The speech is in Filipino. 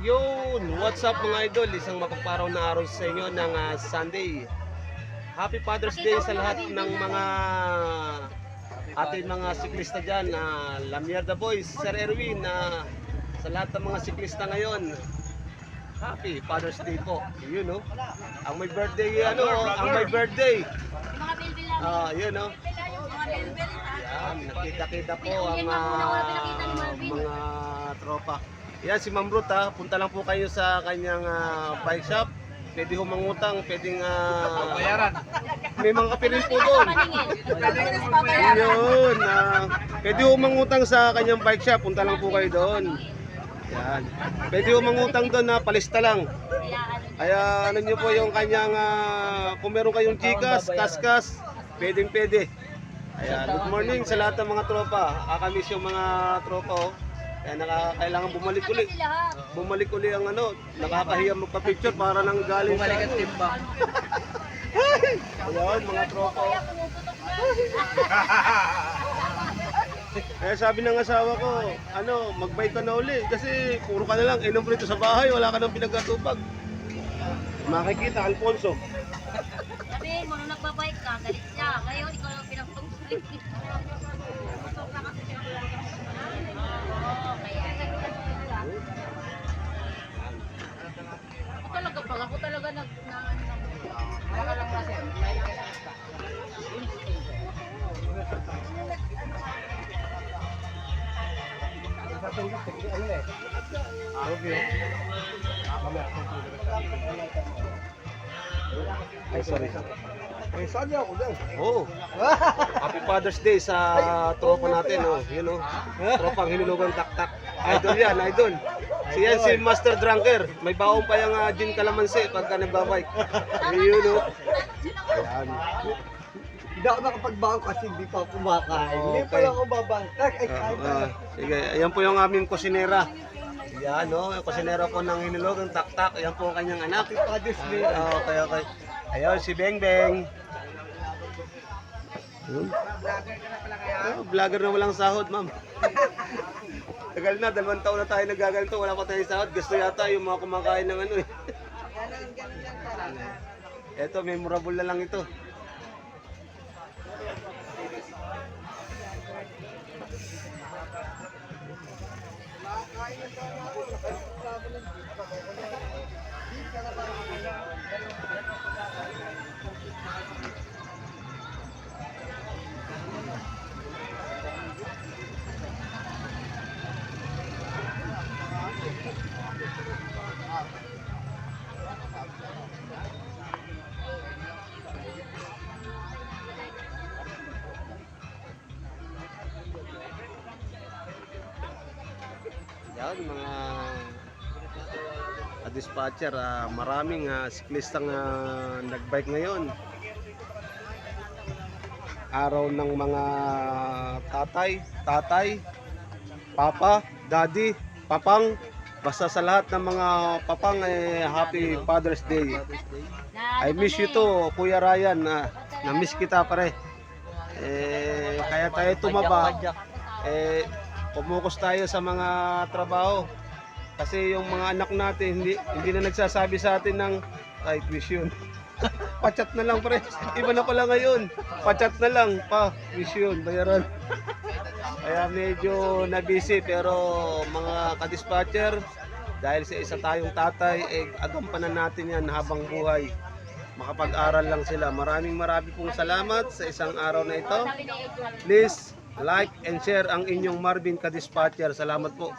Yun, what's up mga idol? Isang mapagparaw na araw sa inyo ng Sunday. Happy Father's Day sa lahat ng mga ating mga siklista dyan. Lamierda Boys, Sir Erwin, sa lahat ng mga siklista ngayon. Happy Father's Day po. Yun no. Ang may birthday, ang may birthday. Yun no. Yan, nakita-kita po ang mga tropa. Yan si Ma'am Ruth punta lang po kayo sa kanyang bike shop. Pwede ho mangutang, pwedeng bayaran. May mga kapirin po doon. Yun, pwede ho mangutang sa kanyang bike shop, punta lang po kayo doon. Yan. Pwede ho mangutang doon na palista lang. Kaya ano nyo po yung kanyang, kung meron kayong Gcash, Kaskas, pwede. Ayan, good morning sa lahat ng mga tropa. Kakamiss yung mga tropa Kaya kailangan bumalik uli ang nakakahiya magpa-picture para nang galing bumalik ang timbang. Ayan, mga tropa. Kaya sabi ng asawa ko, mag-bike ka na uli kasi puro ka na lang inom rito sa bahay, wala ka nang pinagkatupag. Makikita, Alfonso. Sabi mo, nung nagbabike ka, galit siya. Ngayon, ikaw lang pinagtungsoy. Ako talaga wala lang kasi. Ay, sorry. Ay, saan niya ako dyan? Oh. Happy Father's Day sa tropa natin, Yun, tropang hinulugang taktak. Idol yan, idol. Siyan si Master Drunker. May baong pa yung gin kalamansi pagka nagbabike. Yun, Ayan. Hindi ako nakapagbago kasi hindi pa kumakain. Hindi pa lang ako babangkak. Ay, sige, ayan po yung aming kusinera. Yan, yung kusinera po ng hinulugang taktak. Ayan po ang kanyang anak. Okay. Ayun, si Beng Beng. Vlogger na walang sahod, ma'am. Tagal na, 2 taon na tayo nagaganito, wala pa tayong sahod. Gusto yata yung mga kumakain ng Ito, memorable na lang ito. Yan, mga dispatcher, maraming siklistang nagbike ngayon. Araw ng mga tatay, papa, daddy, papang, basta sa lahat ng mga papang Happy Father's Day. I miss you too, Kuya Ryan, na-miss kita pare. Kaya tayo tumaba. Pumukus tayo sa mga trabaho kasi yung mga anak natin hindi na nagsasabi sa atin ng kahit wish yun. Pachat na lang pre, iba na pala ngayon, pachat na lang wish yun, bayaran. Kaya medyo na-busy pero mga ka-dispatcher, dahil sa isa tayong tatay, agampanan natin yan habang buhay. Makapag-aral lang sila. Maraming pong salamat sa isang araw na ito. Please like and share ang inyong Marvin ka-dispatcher. Salamat po.